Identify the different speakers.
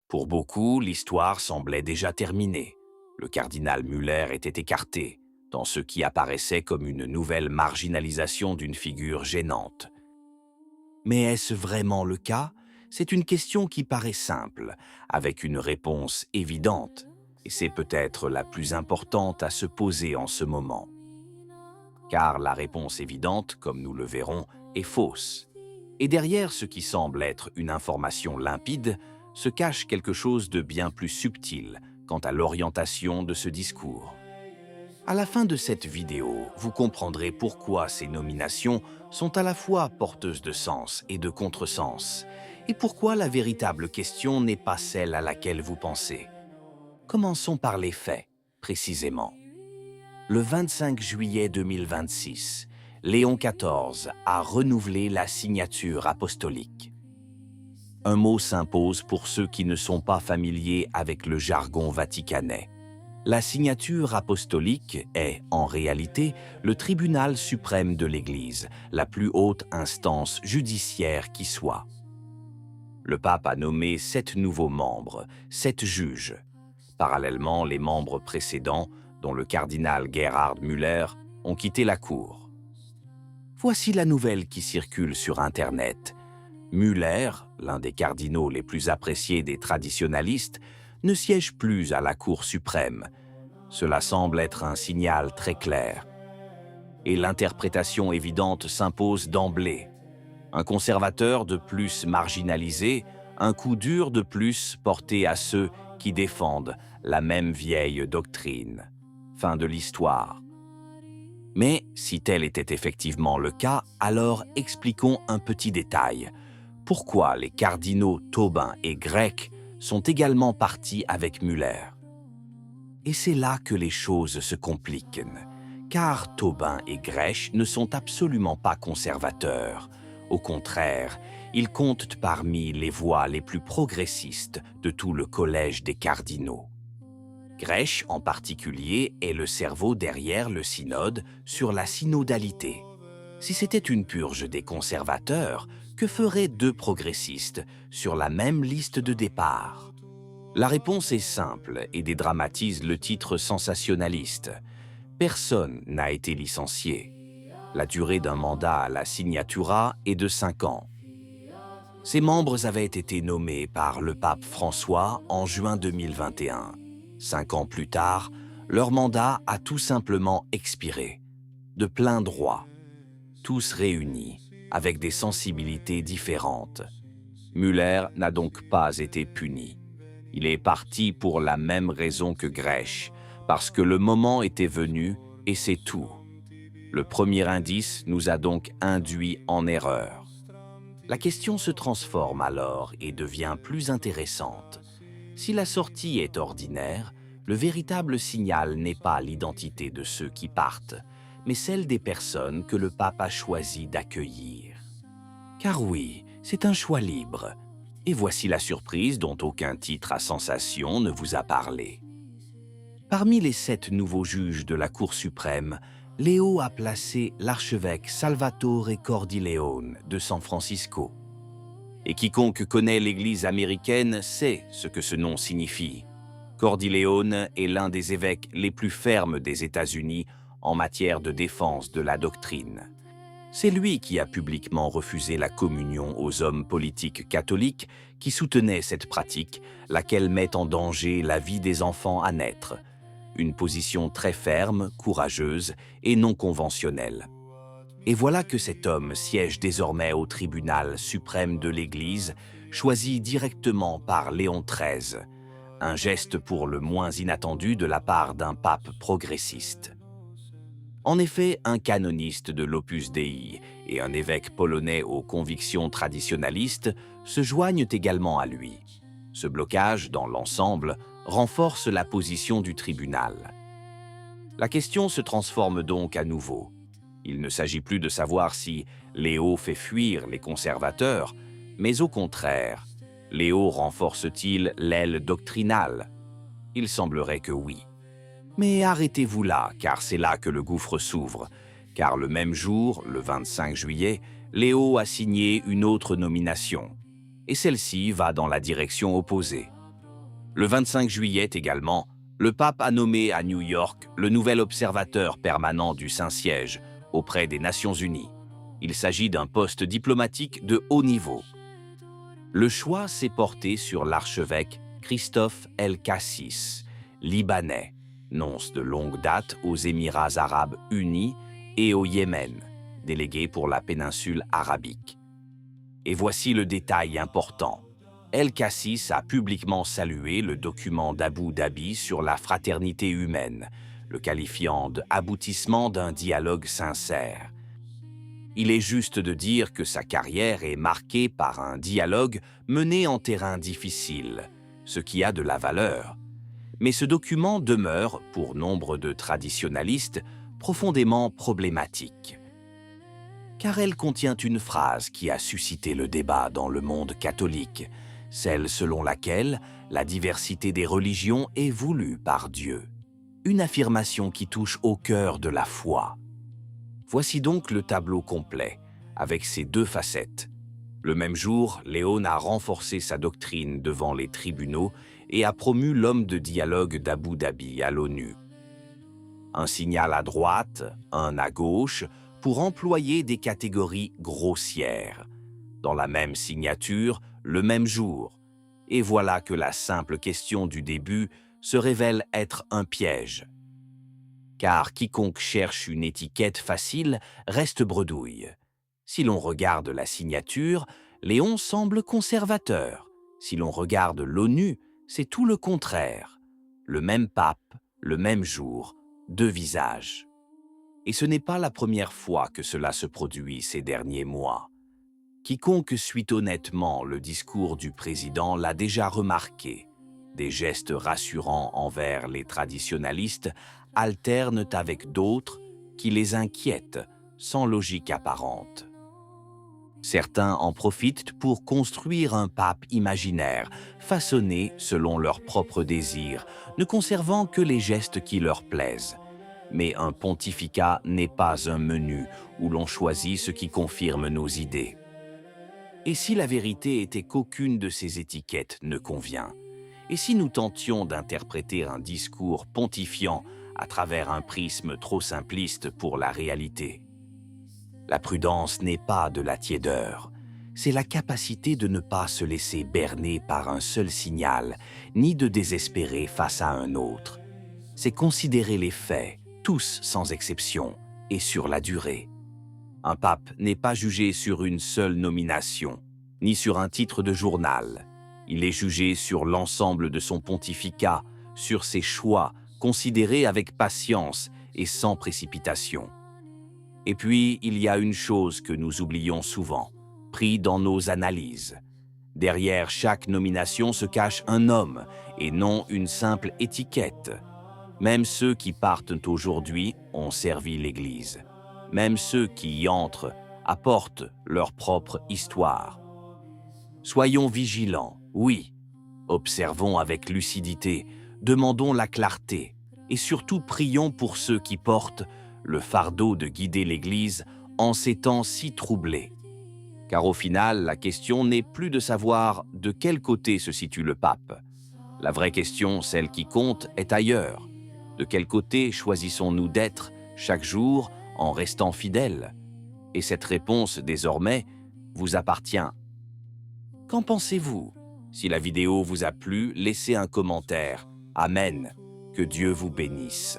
Speaker 1: Pour beaucoup, l'histoire semblait déjà terminée. Le cardinal Müller était écarté, dans ce qui apparaissait comme une nouvelle marginalisation d'une figure gênante. Mais est-ce vraiment le cas? C'est une question qui paraît simple, avec une réponse évidente, et c'est peut-être la plus importante à se poser en ce moment. Car la réponse évidente, comme nous le verrons, est fausse. Et derrière ce qui semble être une information limpide, se cache quelque chose de bien plus subtil quant à l'orientation de ce discours. À la fin de cette vidéo, vous comprendrez pourquoi ces nominations sont à la fois porteuses de sens et de contresens, et pourquoi la véritable question n'est pas celle à laquelle vous pensez. Commençons par les faits, précisément. Le 25 juillet 2026, Léon XIV a renouvelé la signature apostolique. Un mot s'impose pour ceux qui ne sont pas familiers avec le jargon vaticanais. La signature apostolique est, en réalité, le tribunal suprême de l'Église, la plus haute instance judiciaire qui soit. Le pape a nommé 7 nouveaux membres, 7 juges. Parallèlement, les membres précédents, dont le cardinal Gerhard Müller, ont quitté la cour. Voici la nouvelle qui circule sur Internet. Müller, l'un des cardinaux les plus appréciés des traditionalistes, ne siège plus à la Cour suprême. Cela semble être un signal très clair. Et l'interprétation évidente s'impose d'emblée. Un conservateur de plus marginalisé, un coup dur de plus porté à ceux qui défendent la même vieille doctrine. Fin de l'histoire. Mais si tel était effectivement le cas, alors expliquons un petit détail. Pourquoi les cardinaux Tobin et Grech sont également partis avec Müller? Et c'est là que les choses se compliquent, car Tobin et Grech ne sont absolument pas conservateurs. Au contraire, ils comptent parmi les voix les plus progressistes de tout le collège des cardinaux. Grech, en particulier, est le cerveau derrière le synode sur la synodalité. Si c'était une purge des conservateurs, que feraient 2 progressistes sur la même liste de départ? La réponse est simple et dédramatise le titre sensationnaliste. Personne n'a été licencié. La durée d'un mandat à la signatura est de 5 ans. Ces membres avaient été nommés par le pape François en juin 2021. 5 ans plus tard, leur mandat a tout simplement expiré, de plein droit. Tous réunis, avec des sensibilités différentes. Müller n'a donc pas été puni. Il est parti pour la même raison que Grech, parce que le moment était venu et c'est tout. Le premier indice nous a donc induits en erreur. La question se transforme alors et devient plus intéressante. Si la sortie est ordinaire, le véritable signal n'est pas l'identité de ceux qui partent, mais celle des personnes que le pape a choisi d'accueillir. Car oui, c'est un choix libre. Et voici la surprise dont aucun titre à sensation ne vous a parlé. Parmi les 7 nouveaux juges de la Cour suprême, Léo a placé l'archevêque Salvatore Cordileone de San Francisco. Et quiconque connaît l'Église américaine sait ce que ce nom signifie. Cordileone est l'un des évêques les plus fermes des États-Unis en matière de défense de la doctrine. C'est lui qui a publiquement refusé la communion aux hommes politiques catholiques qui soutenaient cette pratique, laquelle met en danger la vie des enfants à naître. Une position très ferme, courageuse et non conventionnelle. Et voilà que cet homme siège désormais au tribunal suprême de l'Église, choisi directement par Léon XIII, un geste pour le moins inattendu de la part d'un pape progressiste. En effet, un canoniste de l'Opus Dei et un évêque polonais aux convictions traditionalistes se joignent également à lui. Ce blocage, dans l'ensemble, renforce la position du tribunal. La question se transforme donc à nouveau. Il ne s'agit plus de savoir si Léo fait fuir les conservateurs, mais au contraire, Léo renforce-t-il l'aile doctrinale? Il semblerait que oui. Mais arrêtez-vous là, car c'est là que le gouffre s'ouvre. Car le même jour, le 25 juillet, Léo a signé une autre nomination. Et celle-ci va dans la direction opposée. Le 25 juillet également, le pape a nommé à New York le nouvel observateur permanent du Saint-Siège auprès des Nations Unies. Il s'agit d'un poste diplomatique de haut niveau. Le choix s'est porté sur l'archevêque Christophe El Cassis, libanais, nonce de longue date aux Émirats arabes unis et au Yémen, délégué pour la péninsule arabique. Et voici le détail important. El Cassis a publiquement salué le document d'Abu Dhabi sur la fraternité humaine, le qualifiant d'aboutissement d'un dialogue sincère. Il est juste de dire que sa carrière est marquée par un dialogue mené en terrain difficile, ce qui a de la valeur. Mais ce document demeure, pour nombre de traditionalistes, profondément problématique. Car elle contient une phrase qui a suscité le débat dans le monde catholique, celle selon laquelle la diversité des religions est voulue par Dieu. Une affirmation qui touche au cœur de la foi. Voici donc le tableau complet, avec ses deux facettes. Le même jour, Léon a renforcé sa doctrine devant les tribunaux et a promu l'homme de dialogue d'Abu Dhabi à l'ONU. Un signal à droite, un à gauche, pour employer des catégories grossières. Dans la même signature, le même jour. Et voilà que la simple question du début se révèle être un piège. Car quiconque cherche une étiquette facile reste bredouille. Si l'on regarde la signature, Léon semble conservateur. Si l'on regarde l'ONU, c'est tout le contraire. Le même pape, le même jour, deux visages. Et ce n'est pas la première fois que cela se produit ces derniers mois. Quiconque suit honnêtement le discours du président l'a déjà remarqué. Des gestes rassurants envers les traditionalistes alternent avec d'autres qui les inquiètent sans logique apparente. Certains en profitent pour construire un pape imaginaire, façonné selon leurs propres désirs, ne conservant que les gestes qui leur plaisent. Mais un pontificat n'est pas un menu où l'on choisit ce qui confirme nos idées. Et si la vérité était qu'aucune de ces étiquettes ne convient? Et si nous tentions d'interpréter un discours pontifiant à travers un prisme trop simpliste pour la réalité? La prudence n'est pas de la tiédeur, c'est la capacité de ne pas se laisser berner par un seul signal, ni de désespérer face à un autre. C'est considérer les faits, tous sans exception, et sur la durée. Un pape n'est pas jugé sur une seule nomination, ni sur un titre de journal. Il est jugé sur l'ensemble de son pontificat, sur ses choix, considérés avec patience et sans précipitation. Et puis, il y a une chose que nous oublions souvent, pris dans nos analyses. Derrière chaque nomination se cache un homme, et non une simple étiquette. Même ceux qui partent aujourd'hui ont servi l'Église. Même ceux qui y entrent apportent leur propre histoire. Soyons vigilants, oui. Observons avec lucidité, demandons la clarté, et surtout prions pour ceux qui portent le fardeau de guider l'Église en ces temps si troublés. Car au final, la question n'est plus de savoir de quel côté se situe le pape. La vraie question, celle qui compte, est ailleurs. De quel côté choisissons-nous d'être chaque jour en restant fidèles? Et cette réponse, désormais, vous appartient. Qu'en pensez-vous? Si la vidéo vous a plu, laissez un commentaire. Amen. Que Dieu vous bénisse.